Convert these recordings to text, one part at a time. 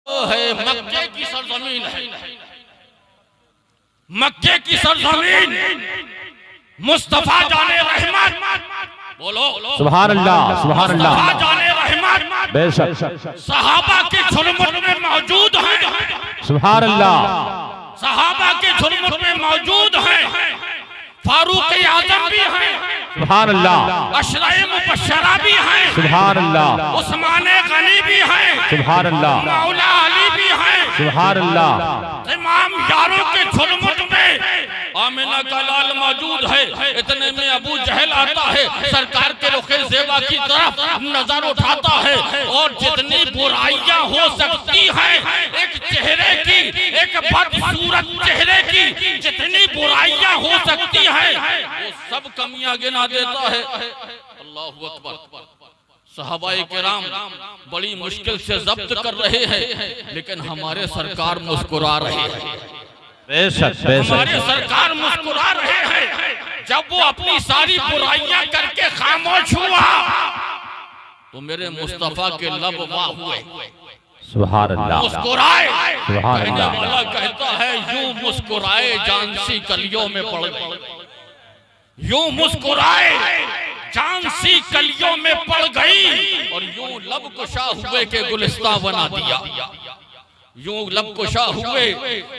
है मक्के की सरजमीन है, मक्के की सरजमीन मुस्तफा जाने रहमत, बोलो सुभान अल्लाह सुभान अल्लाह। मुस्तफा जाने रहमत बेशक सहाबा के झुरमुट में मौजूद हैं, सुभान अल्लाह। सहाबा के झुरमुट में मौजूद हैं, फारूक आजम भी हैं, सुभान अल्लाह। अशराए मुबश्शरा भी हैं, सुभान अल्लाह। उस्मान गनी भी हैं, सुभान अल्लाह। मौला अली भी हैं, सुभान अल्लाह। तमाम यारों के झुरमुट में आमिना का लाल मौजूद है। इतने में अबू जहल आता है, सरकार के रुखे ज़ेबा की तरफ नजर उठाता है और जितनी बुराइयां हो सकती हैं एक चेहरे की, एक बदसूरत चेहरे की जितनी बुराइयां हो सकती हैं वो सब कमियां गिना देता है। अल्लाहु अकबर। सहाबाए किराम बड़ी मुश्किल से जब्त कर रहे हैं, लेकिन हमारे सरकार मुस्कुरा रहे हैं। बेशक हमारे बेशक। सरकार मुस्कुरा रहे हैं। जब वो अपनी सारी बुराइयां करके खामोश हुआ तो मेरे मुस्तफा के लब वाह हुए, सुभान अल्लाह। मुस्कुराए। सुभान कहने अल्लाह। वाला कहता है यूं मुस्कुराए जानसी कलियों में पड़ गई, यूं मुस्कुराए जानसी कलियों में पड़ गई और यूं लब कुशा हुए के गुलिस्तां बना दिया, यूं लब कुशा हुए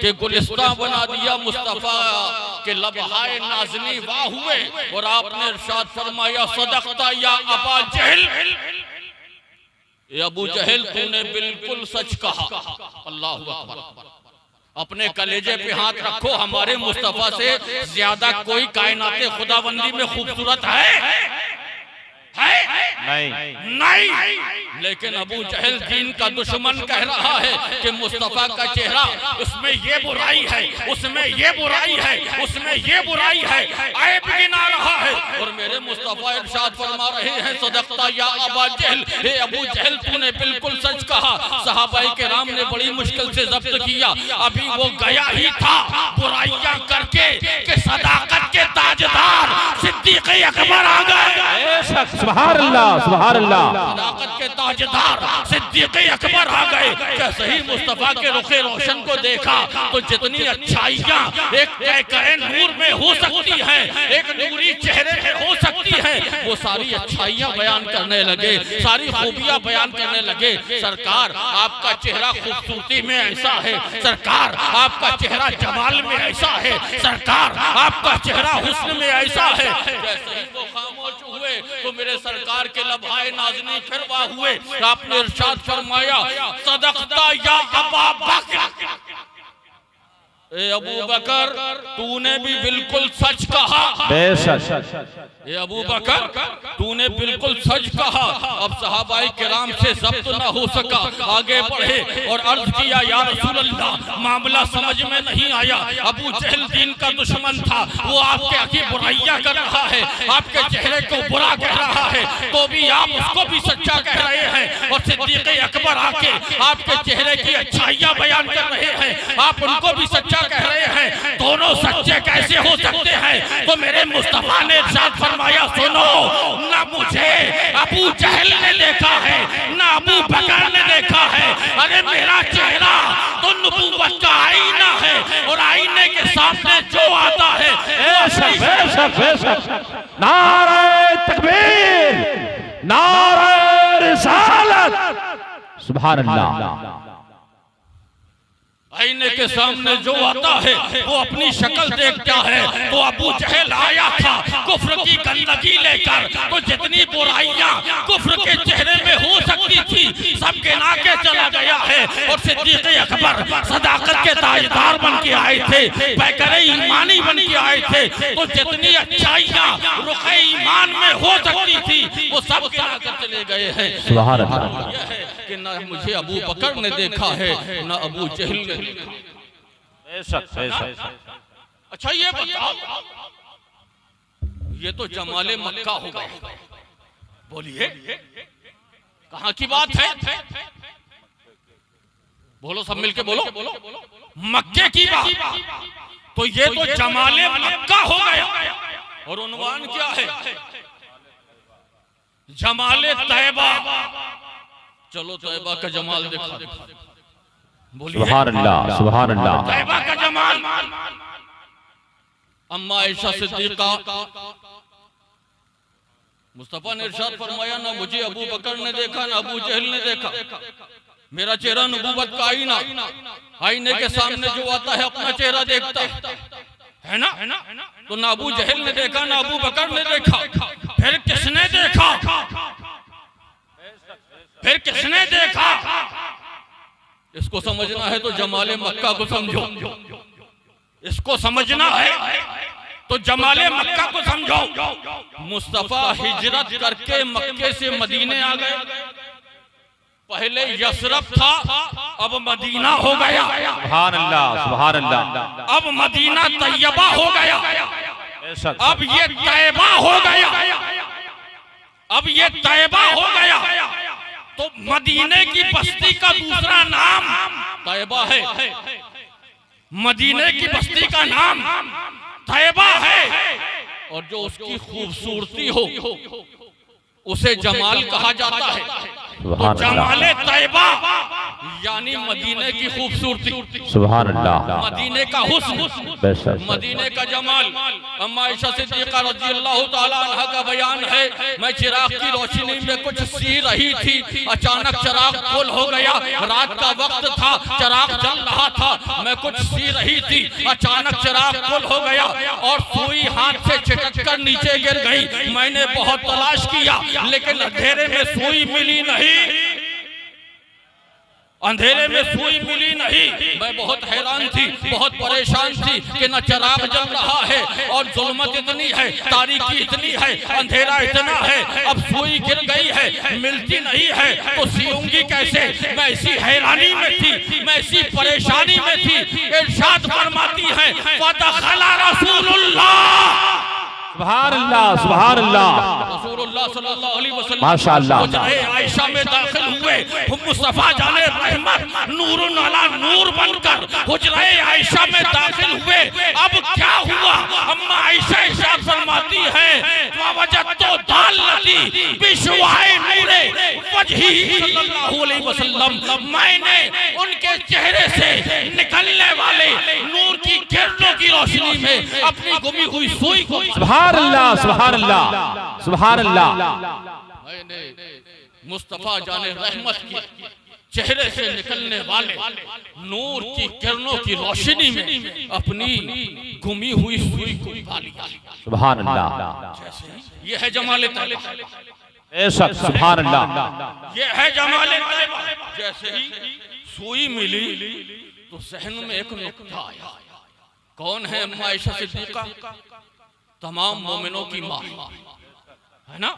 के गुलिस्तां बना दिया। मुस्तफा के लबहाए नाज़नी वाह हुए और आपने इरशाद फरमाया सदक़ता या अबा जहल, अबू जहल तूने बिल्कुल सच कहा। अल्लाहु अकबर। अपने कलेजे पे हाथ रखो, हमारे मुस्तफा से ज्यादा कोई कायनाते खुदाबंदी में खूबसूरत है? नहीं। लेकिन अबू जहल दीन का दुश्मन कह रहा है कि मुस्तफा का चेहरा, उसमें ये बुराई है, उसमें ये बुराई है, उसमें ये बुराई है, ऐब गिना रहा है। और मेरे मुस्तफा इरशाद फरमा रहे हैं सदक़ता या अबा जहल, हे अबू जहल तूने बिल्कुल सच कहा। सहाबाए किराम ने बड़ी मुश्किल से जब्त किया, अभी वो गया ही था बुराइयां करके कि सदाकत के ताजदार सिद्दीक़ अकबर आ गए। सुभान अल्लाह सुभान अल्लाह। सदाकत के ताजदार सिद्दीक़ अकबर आ गए। जैसे ही मुस्तफा के रुखे रोशन को देखा तो जितनी अच्छाइयाँ एक कैकरे नूर में हो सकती हैं, एक नूरी चेहरे में हो सकती हैं, वो सारी अच्छाइयाँ बयान करने लगे, सारी खूबियाँ बयान करने लगे। सरकार आपका चेहरा खूबसूरती में ऐसा है, सरकार आपका चेहरा जमाल में ऐसा है, सरकार आपका चेहरा हुस्न में ऐसा है। जैसे ही वो खामोश हुए तो मेरे सरकार के लबहाए नाज़नी फिर वाह हुए। आपने इरशाद फरमाया सदक़ता या अबा बकर, ए अबू बकर तूने भी बिल्कुल सच कहा। बेशक। ए अबू बकर तूने बिल्कुल सच कहा। अब सहाबाए किराम से ज़ब्त न हो सका, आगे बढ़े और अर्ज किया या रसूल अल्लाह मामला समझ में नहीं आया। अबू जहल दीन का दुश्मन था, वो आपके आगे बुराइयां कर रहा है, आपके चेहरे को बुरा कह रहा है, तो भी आप उसको भी सच्चा कह रहे हैं। और सिद्दीक़ अकबर आके आपके चेहरे की अच्छाइयां बयान कर रहे हैं, आप उनको भी सच्चा कह रहे हैं। दोनों सच्चे कैसे हो सकते हैं? तो मेरे मुस्तफा ने इरशाद फरमाया सुनो, ना मुझे अबू जहल ने देखा है, ना अबू बकर ने देखा है। अरे मेरा चेहरा तो नबूवत का आईना है और आईने के सामने जो आता है बेशक बेशक बेशक। नारे तकबीर, नारे रिसालत, सुभान अल्लाह। आईने के सामने जो आता है वो अपनी शक्ल देखता है। तो अबू जहल आया था कुफ्र की गंदगी लेकर, तो जितनी बुराइयां कुफ्र के चेहरे में हो सकती थी सब गिना के चला गया है। और सिद्दीक़ अकबर सदाकत के ताजदार बन के आए थे, पैकरे ईमानी बन के आए थे, तो जितनी अच्छाइयां रुखे ईमान में हो सकती थी वो सब गिना कर चले गए हैं। सुभान अल्लाह। यह है कि न मुझे अबू बकर ने देखा है न अबू जहल ने। बेशक बेशक। अच्छा ये बताओ, ये तो जमाले मक्का हो गया, बोलिए कहाँ की बात है? बोलो सब मिलके बोलो, मक्के की बात। तो ये तो जमाले मक्का हो गया और उन्वान क्या है? जमाले तैबा। चलो तैयबा का जमाल देखा। बोलिए सुभान अल्लाह, सुभान अल्लाह। तैयबा का जमाल। अम्मा आयशा सिद्दीका, मुस्तफा ने इरशाद फरमाया, ना मुझे अबू बकर ने देखा ना अबू जहल ने देखा, मेरा चेहरा नबूवत का आईना, आईने के सामने जो आता है अपना चेहरा देखता है ना। तो ना अबू जहल ने देखा ना अबू बकर ने देखा, फिर किसने देखा? फिर किसने देखा? इसको समझना है तो जमाले मक्का को समझो। इसको समझना है तो जमाले मक्का को समझो। मुस्तफा हिजरत करके मक्के से मदीने आ गए। पहले यसरब था, अब मदीना हो गया। सुभान अल्लाह, सुभान अल्लाह। अब मदीना तैयबा हो गया। अब ये तैयबा हो गया। अब ये तैयबा हो गया। तो मदीने की बस्ती का दूसरा नाम तैयबा है। मदीने की बस्ती का नाम तैयबा है। और जो उसकी खूबसूरती हो उसे जमाल कहा जाता है। तो जमाले तैयबा यानी मदीने की खूबसूरती, सुभान अल्लाह। मदीने का हुस्न, मदीने का जमाल। अम्मा आयशा सिद्दीका रज़ियल्लाहु ताला अन्हा का बयान है, मैं चिराग की रोशनी में कुछ सी रही थी, अचानक चिराग गुल हो गया। रात का वक्त था, चिराग जल रहा था, मैं कुछ सी रही थी, अचानक चिराग गुल हो गया और सुई हाथ से छिटक कर नीचे गिर गई। मैंने बहुत तलाश किया लेकिन अंधेरे में सुई मिली नहीं। अंधेरे में सुई मिली नहीं। मैं बहुत हैरान थी, बहुत परेशान थी कि न चिराग जल रहा है और जुल्मत इतनी है, तारीकी इतनी है, अंधेरा इतना है, अब सुई गिर गई है, मिलती नहीं है तो सीऊंगी कैसे? मैं इसी हैरानी में थी, मैं इसी परेशानी में थी। इरशाद फरमाती है, फदखला रसूलुल्लाह, सुभान अल्लाह, सुभान अल्लाह। रसूलुल्लाह सल्लल्लाहु अलैहि वसल्लम माशाअल्लाह हुजरे आयशा में दाखिल हुए। मुस्तफा जाने रहमत नूरुन अला नूर बनकर हुजरे आयशा में दाखिल हुए। अब क्या हुआ? अम्मा आयशा इरशाद फरमाती है, वजदतु दालती बिशवाए नूरे वजही सल्लल्लाहु अलैहि वसल्लम, मैंने उनके चेहरे से निकलने वाले नूर की किरणों की रोशनी में अपनी गुमी हुई सुई को, सुभान अल्लाह, सुभान अल्लाह, सुभान अल्लाह। मैंने मुस्तफा जाने रहमत के चेहरे से निकलने वाले नूर की किरणों की रोशनी में अपनी गुमी हुई सुई को पा लिया। सुभान अल्लाह। ये है जमाले तैयबा। बेशक, सुभान अल्लाह। ये है जमाले तैयबा। जैसे ही सुई मिली तो सहन में एक नुक्ता आया। कौन है? अम्मा आयशा सिद्दीका, तमाम मोमिनों की माँ है ना,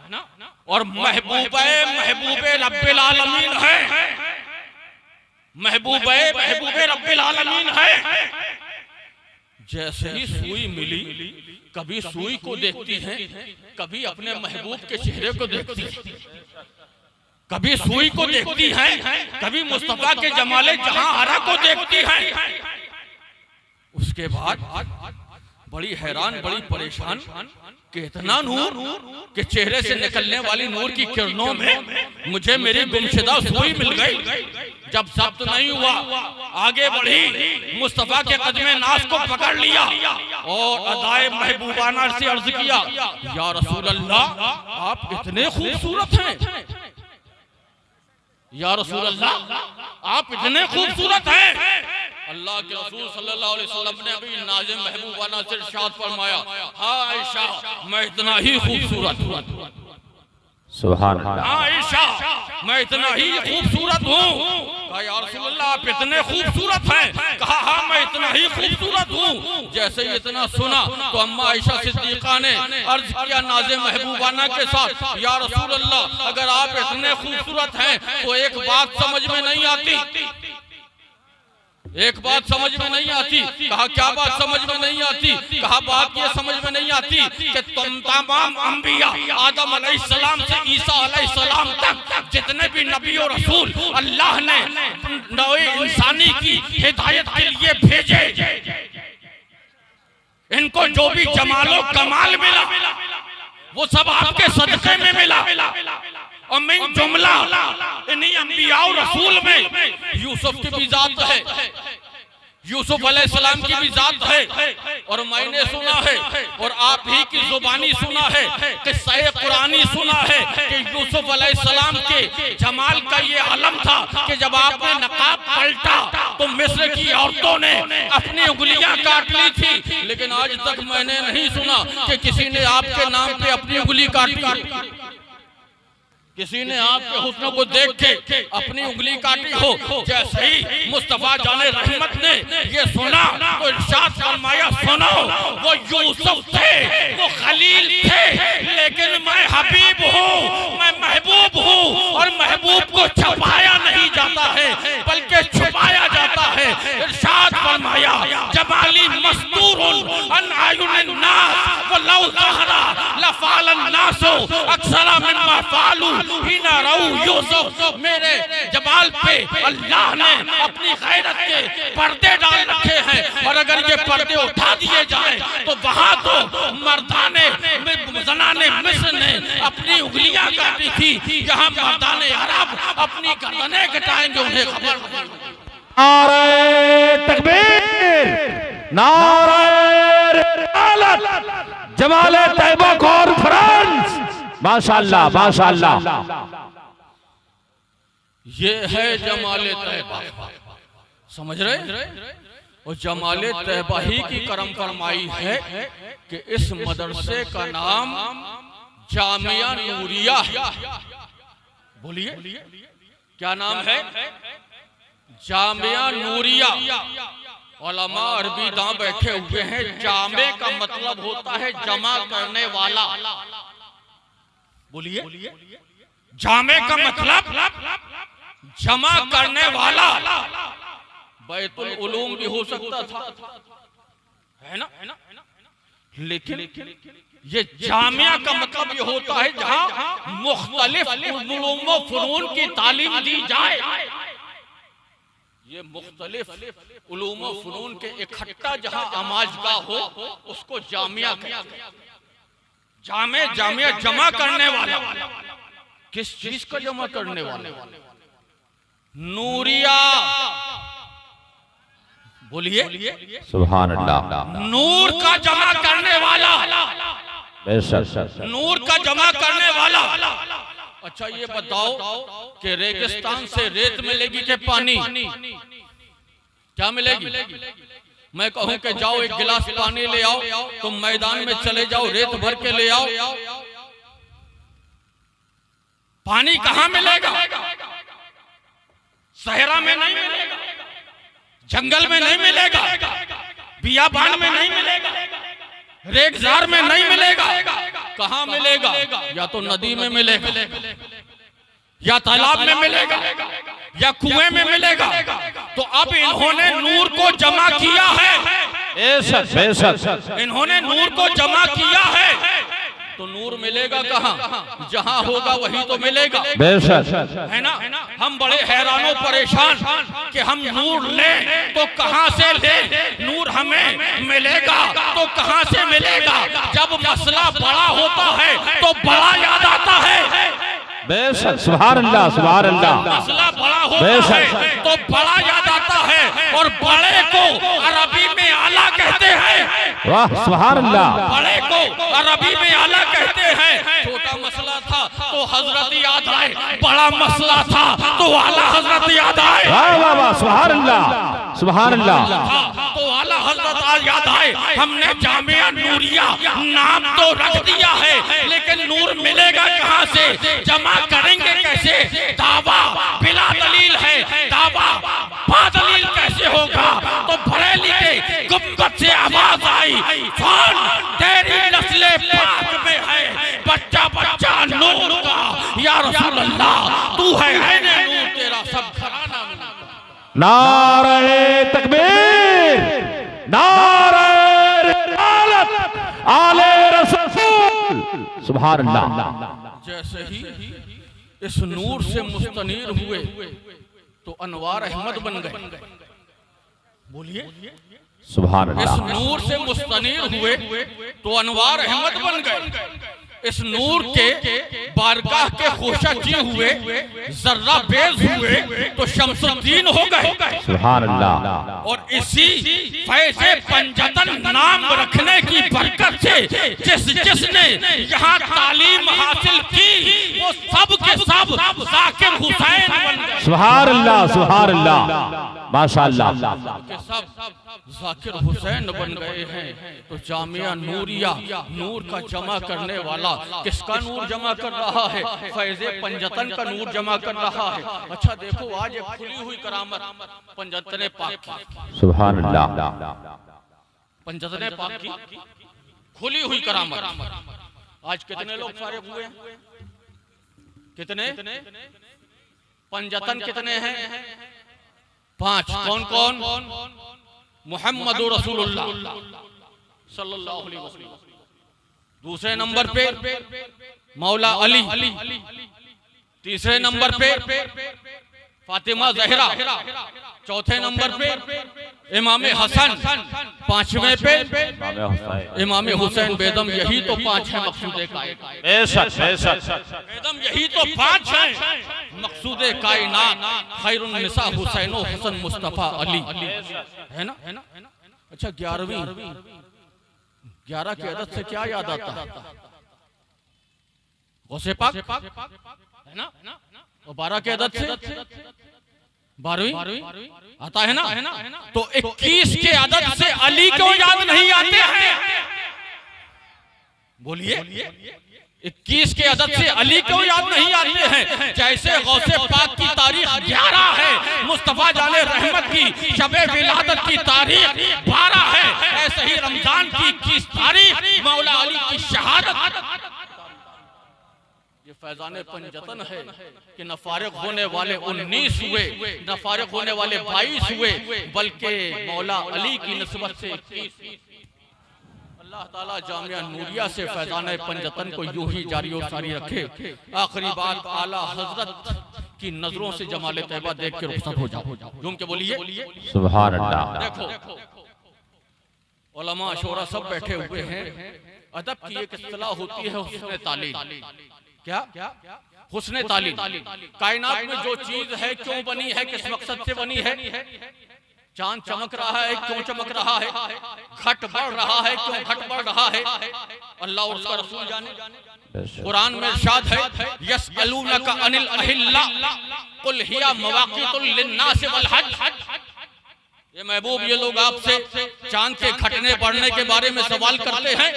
और महबूबे रब्बिल आलमीन है। महबूबे रब्बिल आलमीन है। जैसे ही सुई मिली, कभी सुई को देखती हैं, कभी अपने महबूब के चेहरे को देखती हैं, कभी सुई को देखती हैं, कभी मुस्तफा के जमाले जहां हरा को देखती हैं। उसके बाद बड़ी हैरान, बड़ी परेशान कि इतना नूर के चेहरे से निकलने वाली नूर की किरणों में मुझे मेरी गुमशुदा सुई मिल गई। जब जब्त नहीं हुआ, आगे बढ़ी, मुस्तफा के कदमे नास को पकड़ लिया और अदाए महबूबाना से अर्ज किया, या रसूल अल्लाह, आप इतने खूबसूरत हैं। या रसूल अल्लाह, आप इतने खूबसूरत हैं। अल्लाह के रसूल सल्लल्लाहु अलैहि वसल्लम ने अभी नाज़े महबूबाना से इरशाद फरमाया, हाँ आयशा, मैं इतना ही खूबसूरत हूँ। सुभान अल्लाह। हाँ आयशा, मैं इतना ही खूबसूरत हूँ। कहा, या रसूल अल्लाह, आप इतने खूबसूरत हैं। कहा, हाँ मैं इतना ही खूबसूरत हूँ। जैसे ही इतना सुना तो अम्मा आयशा सिद्दीका ने अर्ज किया नाज़े महबूबाना के साथ, या रसूल अल्लाह, अगर आप इतने खूबसूरत हैं तो एक बात समझ में नहीं आती। एक बात समझ में नहीं आती। कहा, क्या बात समझ में नहीं आती? कहा, बात ये समझ में नहीं आती कि तुम तमाम अंबिया, आदम अलैहिस्सलाम से ईसा अलैहिस्सलाम तक जितने भी नबी और रसूल अल्लाह ने नौए इंसानी की हिदायत के लिए भेजे, इनको जो भी जमालो कमाल मिला वो सब आपके सदक़े में मिला। और मिन जुमला इन्हीं अंबिया और रसूल में यूसुफ की भी जात है, यूसुफ अलैहिस्सलाम की भी जात है। और मैंने सुना है और आप ही की जुबानी सुना है कि सही कुरानी सुना है कि यूसुफ अलैहिस्सलाम के जमाल का ये आलम था कि जब आपने नकाब पलटा तो मिस्र की औरतों ने अपनी उंगलियां काट ली थी, लेकिन आज तक मैंने नहीं सुना कि किसी ने आपके नाम पे अपनी उंगली काटी, किसी ने आपके हुस्न को देख के अपनी उंगली काटी हो। जैसे ही मुस्तफा जाने रहमत ने ये सुना तो इरशाद फरमाया, सुनो वो यूसुफ थे, वो खलील थे, लेकिन मैं हबीब हूँ, मैं महबूब हूँ, और महबूब को छुपाया नहीं जाता है बल्कि छुपाया जाता है। इरशाद फरमाया, जमाली मस्तूरुन अन आयुनिन नास वलौ ज़हरा लफ़ालन नासु अक्सरा मिम्मा फ़ालू हिना रहू यूसुफ। मेरे जमाल पे अल्लाह ने अपनी गैरत के पर्दे डाल रखे हैं, और अगर ये पर्दे उठा दिए जाएं तो वहां तो मर्दाने जनाने मिस्र ने अपनी उंगलियां काटी थी, यहाँ मर्दाने अरब अपनी गर्दनें कटाएंगे, उन्हें खबर नहीं। नारे तकबीर, नारे रिसालत, जमाले तैयबा कॉन्फ्रेंस, माशाअल्लाह माशाअल्लाह। ये है जमाले तैयबा, समझ रहे? और जमाले तैयबा ही की करम फरमाई है कि इस मदरसे का नाम जामिया नूरिया है। बोलिए क्या नाम है? जामिया नूरिया। उलमा अरबी दां बैठे हुए हैं। जामे का मतलब होता है जमा करने वाला। बोलिए, जामे का मतलब जमा करने वाला। बैतुल उलूम भी हो सकता था, है ना? लेकिन ये जामिया का मतलब ये होता है जहां मुख्तलिफ उलूम व फुनून की तालीम दी जाए। ये मुख्तलिफ उलूम व फुनून के इकट्ठा जहां आमाजगाह हो उसको जामिया कहते हैं। जामिया जमा करने वाला। किस चीज का जमा करने वाला? नूरिया। बोलिए सुभान अल्लाह। नूर का जमा करने वाला, बेशक नूर का जमा करने वाला। अच्छा ये बताओ कि रेगिस्तान से रेत मिलेगी कि पानी? क्या मिलेगी? मैं कहूं कि जाओ एक गिलास पानी ले आओ, तुम मैदान में चले जाओ, रेत भर के ले आओ, पानी कहां मिलेगा? सहरा में नहीं मिलेगा, जंगल में नहीं मिलेगा, बियाबान में नहीं मिलेगा, रेगजार में नहीं मिलेगा। कहां मिलेगा? या तो नदी में मिलेगा, या तालाब में मिलेगा, या कुएं में मिलेगा। तो अब इन्होंने नूर को जमा किया है। बेशक बेशक इन्होंने नूर को जमा किया है। तो नूर मिलेगा कहाँ? जहाँ होगा वही तो मिलेगा, बेशक है ना? हम बड़े हैरानों परेशान कि हम नूर लें तो कहाँ से लें? नूर हमें मिलेगा तो कहाँ से मिलेगा? जब मसला बड़ा होता है तो बड़ा याद आता है। बेशक सुभान अल्लाह सुभान अल्लाह। मसला बड़ा होता है तो बड़ा याद आता है, और बड़े को अरबी में आला कहते हैं। वाह सुभान अल्लाह। बड़े को अरबी में आला कहते हैं। छोटा मसला था तो हजरत याद आए, बड़ा मसला था तो आला हजरत याद आए। वाह वाह वाह सुभान अल्लाह सुभान अल्लाह। तो आला हजरत याद आए। हमने जामिया नूरिया नाम तो रख दिया है, लेकिन नूर मिलेगा कहाँ से? जमा करेंगे कैसे? दावा बिला दलील है, दावा बादलील कैसे होगा? तो बड़े लिखे गुम्बद से आवाज आई, कौन तेरी नस्ले पाक में है, बच्चा बच्चा नूर का, या रसूल अल्लाह तू है नूर, तेरा सब घराना। नारे तकबीर, नारे रिसालत, आले रसूल, सुभान अल्लाह। जैसे ही इस नूर से मुस्तनीर हुए तो अनवार अहमद बन गए। बोलिए सुभान इस अल्लाह। नूर से मुस्तनीर हुए तो अनवार अहमद बन गए। इस नूर के बारगाह के खुशाची हुए, जर्रा बेज हुए तो शमसुद्दीन हो गए। सुभान अल्लाह। और इसी फैज़े पंजतन नाम रखने की बरकत से जिसने यहाँ तालीम हासिल की वो सब के सब जाकिर हुसैन बन गए। सुभान अल्लाह, सुभान अल्लाह, माशाअल्लाह। सब जाकिर हुसैन बन गए हैं। तो जामिया नूरिया नूर का जमा करने वाला किसका नूर जमा कर रहा है? फैज़े पंजतन का नूर जमा कर रहा है। अच्छा देखो, आज एक खुली हुई करामत पंजतन पाक की। सुभान अल्लाह। पंजतन पाक की खुली हुई करामत। आज कितने लोग फारिग हुए? कितने? पंजतन कितने हैं? 5। कौन कौन? मुहम्मद रसूलुल्लाह सल्लल्लाहु अलैहि वसल्लम। दूसरे नंबर पे मौला अली। तीसरे नंबर पे फातिमा ज़हरा। चौथे नंबर पे इमाम हसन। पांचवें पे इमाम हुसैन बेदम। यही तो 5 हैं मकसूदे कायनात। बेदम यही तो 5 हैं मकसूदे कायनात। खैरुन निसा हुसैनो हसन मुस्तफा अली, है ना? अच्छा 11वीं 11 की आदत से क्या याद आता है? गौसे पाक, है ना? और 12 की आदत से 12वीं आता है ना? तो 21 के आदत से अली को याद नहीं आते हैं? बोलिए। 21 के आदत से अली को याद नहीं आते हैं? जैसे गौसे पाक की तारीख 11 है, मुस्तफा जाने रहमत की शबे विलादत की तारीख 12 है, ऐसे ही रमजान की 21 तारीख मौला अली की शहादत। ये फैजाने पंजतन है कि न फारिग होने वाले 19 हुए, न फारिग होने वाले 22 हुए, बल्कि मौला अली की निस्बत से 21। अल्लाह ताला जामिया नूरिया से फैजाने पंजतन को यूं ही जारी और सारी रखे। आखिरी बात, आला हजरत की नजरों से जमाले तैयबा देख के रुखसत हो जाओ। यूं के बोलिए सुभान अल्लाह। देखो उलमा शोरा सब बैठे हुए हैं। अदब की एक इस्तिलाह होती है हुस्ने तालीम। क्या? हुस्ने तालीम। कायनात में जो चीज है क्यों बनी है, किस मकसद से बनी है? चांद चमक रहा है, क्यों चमक रहा है? घट बढ़ रहा है, क्यों घट बढ़ रहा है? अल्लाह और उसका रसूल जाने। कुरान में इरशाद है, यसअलूनका अनिल अहिल्ला कुल हिया मवाक़ितुल लिन्नास वल हज। ये महबूब, ये लोग आपसे चांद के घटने बढ़ने के बारे में सवाल करते हैं,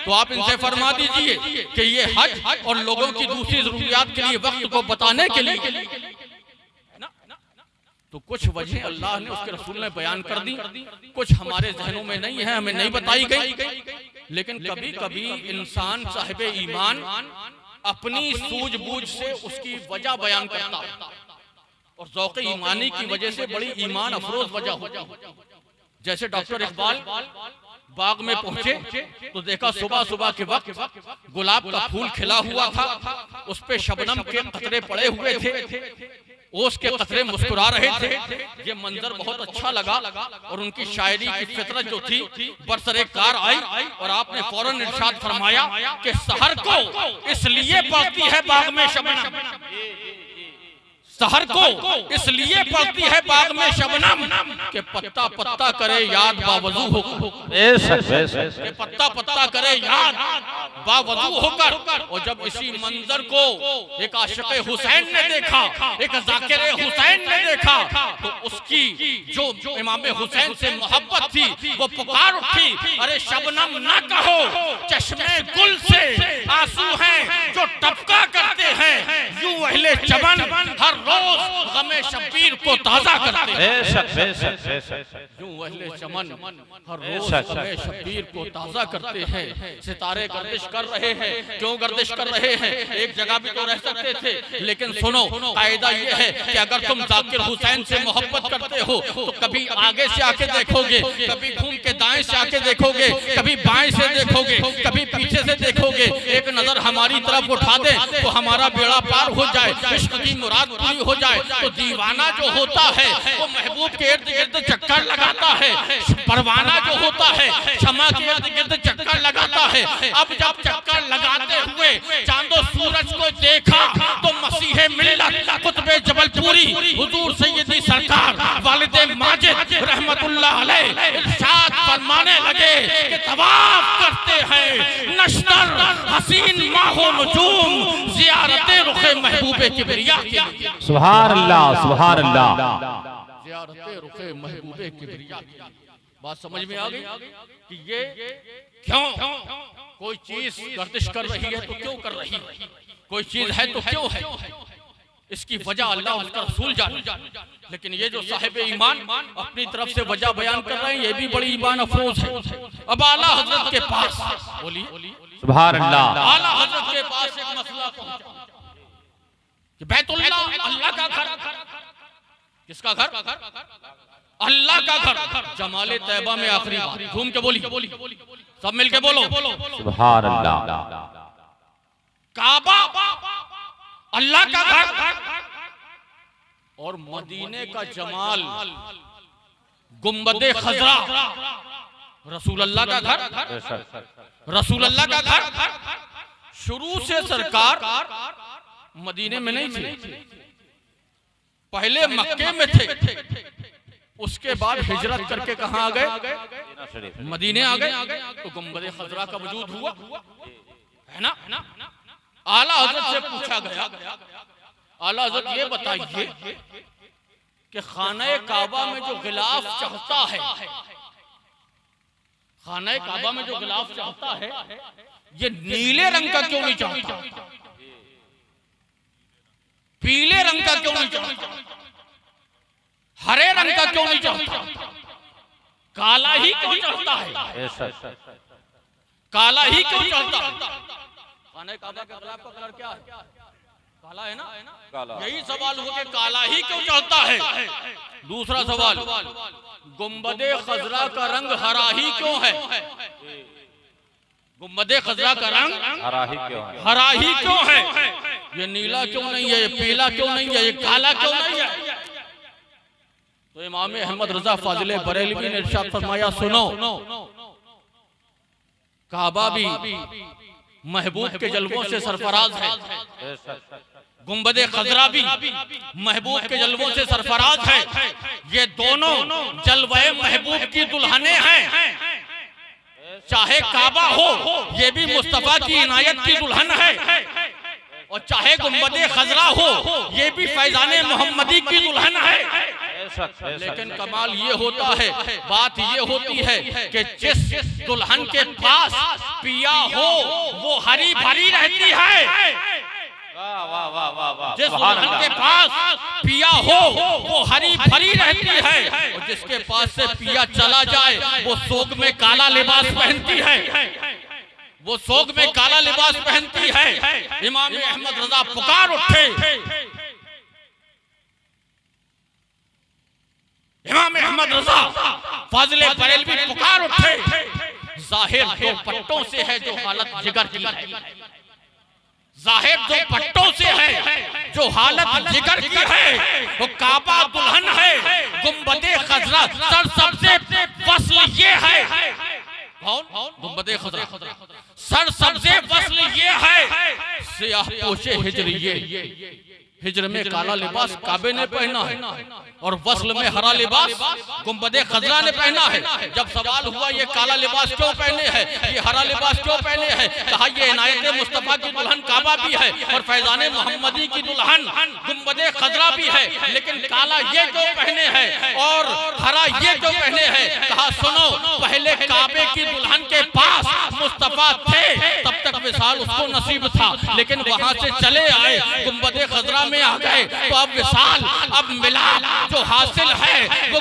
तो आप इनसे फरमा दीजिए कि ये हज और लोगों की दूसरी जरूरियात के लिए वक्त को बताने के लिए। तो कुछ वजह अल्लाह ने उसके रसूल ने बयान कर दी, कुछ हमारे जहनों में नहीं है, हमें नहीं बताई गई। लेकिन कभी कभी इंसान साहिब ईमान अपनी सूझबूझ से उसकी वजह बयान करता है, और ज़ौक़ ईमानी की वजह से बड़ी ईमान अफरोज वजह होती है। जैसे डॉक्टर इकबाल बाग में पहुंचे तो देखा सुबह सुबह के वक्त गुलाब का फूल खिला हुआ था, उस पे शबनम के कतरे पड़े हुए थे, ओस के कतरे मुस्कुरा रहे थे। ये मंजर बहुत अच्छा लगा और उनकी शायरी की फितरत जो थी बरसरे कार आई, और आपने फौरन इरशाद फरमाया कि सहर को इसलिए पड़ती है बाग में शबनम, सहर को इसलिए पड़ती है बाग में शबनम के पत्ता पत्ता करे याद बावजू होकर, पत्ता पत्ता करे याद बावजू होकर। और जब इसी मंजर को एक आशिक़े हुसैन ने देखा, एक ज़ाकिर हुसैन ने देखा, तो उसकी जो इमाम हुसैन से मोहब्बत थी वो पुकार उठी, अरे शबनम ना कहो, चश्मे गुल से आंसू हैं जो टपका करते हैं, यूं अहले चमन हर रोज गमे शबीर को ताजा करते हैं। यूं अहले चमन हर रोज गमे शबीर को ताजा करते हैं। सितारे गर्दिश कर रहे हैं, क्यों गर्दिश कर रहे हैं? एक जगह भी तो रह सकते थे, लेकिन सुनो कायदा ये है कि अगर तुम ज़ाकिर हुसैन से मोहब्बत करते हो तो कभी आगे से आके देखोगे, कभी घूम के दाएं से आके देखोगे, कभी बाएं से देखोगे, कभी पीछे से देखोगे। एक नजर हमारी तरफ उठा दे तो हमारा बेड़ा पार हो जाए, इश्क की मुराद पूरी हो जाए। तो दीवाना जो होता है वो महबूब के इर्द गिर्द चक्कर लगाता है, परवाना जो होता है क्षमा के इर्द गिर्द चक्कर लगाता है। अब जब चक्कर लगाते हुए मंसूरी हुजूर सैयदी सरकार वालिदे माजिद रहमतुल्लाह अलैह इरशाद फरमाने लगे कि तवाफ करते हैं नश्तर हसीन माहो नजूम ज़ियारते रुखे महबूबे किबरिया के लिए। सुभान अल्लाह, सुभान अल्लाह। ज़ियारते रुखे महबूबे किबरिया। बात समझ में आ गई कि ये क्यों कोई चीज गर्दिश कर रही है तो क्यों कर रही है, कोई चीज है तो क्यों है, इसकी वजह अल्लाह उसका रसूल जाने। लेकिन ये जो साहिब ईमान अपनी तरफ से वजह बयान कर रहे हैं, ये भी बड़ी ईमान अफरोज है। अब आला हजरत के पास बोलिए, सुभान अल्लाह। आला हजरत के पास एक मसला पहुंचा कि बैतुल्लाह अल्लाह का घर, किसका घर? अल्लाह का घर। जमाले तैयबा में आखिरी बार घूम के बोली, सब मिलके बोलो, सुभान अल्लाह। काबा अल्लाह का घर और मदीने का जमाल गुंबदे खजरा रसूल अल्लाह का घर, रसूल अल्लाह का घर। शुरू से सरकार मदीने में नहीं थे, पहले मक्के में थे, उसके बाद हिजरत करके कहां आ गए? मदीने आ गए। तो गुंबदे खजरा का वजूद हुआ, है ना? आला हजरत से पूछा गया, आला हजरत ये बताइए कि खाना काबा में जो गिलाफ चढ़ता है, खाना काबा में जो गिलाफ चढ़ता है, ये नीले रंग का क्यों नहीं चढ़ता? पीले रंग का क्यों नहीं चढ़ता? हरे रंग का क्यों नहीं चढ़ता? काला ही क्यों चढ़ता है? काला ही क्यों चढ़ता? खाने काबा के गिलाफ का कलर क्या है? काला है ना? यही सवाल हो कि काला ही क्यों चढ़ता है। दूसरा सवाल, गुंबदे खजरा का रंग हरा ही क्यों है? गुंबदे खजरा का रंग हरा ही क्यों है? हरा ही क्यों है? ये नीला क्यों नहीं है? ये पीला क्यों नहीं है? ये काला क्यों नहीं है? तो इमाम अहमद रजा फाजिले बरेलवी ने इरशाद फरमाया, सुनो, काबा भी महबूब के जलवों से सरफराज है, गुंबदे खजरा भी महबूब के जलवों से सरफराज है। ये दोनों जलवे महबूब की दुल्हने हैं। चाहे काबा हो, ये भी मुस्तफा की इनायत की दुल्हन है, और चाहे गुंबदे खजरा हो, ये भी फैजाने मोहम्मदी की दुल्हन है। लेकिन कमाल ये होता है, बात ये होती है कि जिस दुल्हन के पास पिया हो वो हरी भरी रहती है। जिस दुल्हन के पास पिया हो वो हरी भरी रहती है, और जिसके पास से पिया चला जाए वो सोग में काला लिबास पहनती है, वो सोग में काला लिबास पहनती है। इमाम अहमद रजा पुकार उठे, इमाम अहमद रजा फाजिले बरेलवी पुकार उठे, जाहिर दो पट्टों से है जो हालत जिगर की है, जाहिर दो पट्टों से है जो हालत जिगर की है। वो काबा दुल्हन है, गुंबदे खजरा सर सबसे वस्ल ये है। गुंबदे खजरा सर सबसे वस्ल ये है, सियाह पोशे हिजरिये, हिजर में काला लिबास काबे ने पहना है और वस्ल में हरा लिबास गुंबदे खजरा ने पहना है। जब सवाल हुआ ये काला लिबास क्यों पहने हैं, ये हरा लिबास क्यों पहने हैं, कहा ये इनायत मुस्तफा की दुल्हन काबा भी है और फैजाने मोहम्मदी की दुल्हन गुंबदे खजरा भी है, लेकिन काला ये क्यों पहने हैं और हरा ये क्यों पहने हैं। कहा सुनो, पहले काबे की दुल्हन के पास मुस्तफा थे, तब तक विसाल उसको नसीब था, लेकिन वहां से चले आए, गुंबदे खजरा में आ गए, तो अब विसाल, अब मिलाप जो हासिल है वो